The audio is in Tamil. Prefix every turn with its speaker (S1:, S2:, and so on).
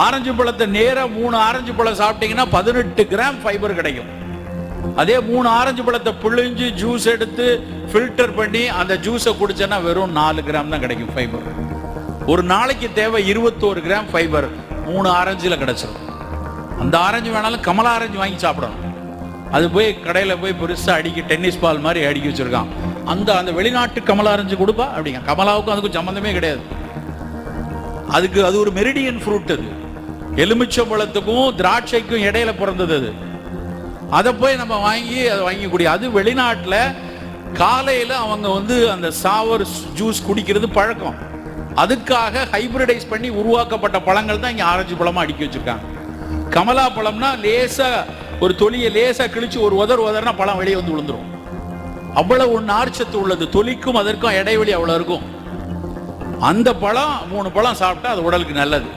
S1: ஆரஞ்சு பழத்தை நேரா 3 ஆரஞ்சு பழம் சாப்பிட்டீங்கன்னா 18 கிராம் ஃபைபர் கிடைக்கும். அதே 3 ஆரஞ்சு பழத்தை பிழிஞ்சு ஜூஸ் எடுத்து ஃபில்டர் பண்ணி அந்த ஜூஸை குடிச்சேன்னா வெறும் 4 கிராம் தான் கிடைக்கும் ஃபைபர். ஒரு நாளைக்கு தேவை 21 கிராம் ஃபைபர் 3 ஆரஞ்சுல கிடைச்சிடும். அந்த ஆரஞ்சு வேணாலும் கமலா ஆரஞ்சு வாங்கி சாப்பிடணும். அது போய் கடையில் போய் பெருசாக டென்னிஸ் பால் மாதிரி அடிக்கி வச்சிருக்கான். அந்த வெளிநாட்டு கமலா ஆரஞ்சு கொடுப்பா அப்படிங்க. கமலாவுக்கும் அதுக்கும் சம்மந்தமே கிடையாது. அது ஒரு மெரிடியன் ஃப்ரூட். அது எலுமிச்சம்பழத்துக்கும் திராட்சைக்கும் இடையில பிறந்தது. அது அதை போய் நம்ம வாங்கி குடி. அது வெளிநாட்டில் காலையில் அவங்க அந்த சாவர் ஜூஸ் குடிக்கிறது பழக்கம். அதுக்காக ஹைபிரிடைஸ் பண்ணி உருவாக்கப்பட்ட பழங்கள் தான் இங்கே ஆரஞ்சு பழமா அடுக்கி வச்சிருக்காங்க. கமலா பழம்னா லேசா ஒரு தொலியை லேசா கிழிச்சு ஒரு உதர்னா பழம் வெளியே விழுந்துரும். அவ்வளவு நார்ச்சத்து உள்ளது. தொலிக்கும் அதற்கும் இடைவெளி அவ்வளவு இருக்கும். அந்த பழம் 3 பழம் சாப்பிட்டா அது உடலுக்கு நல்லது.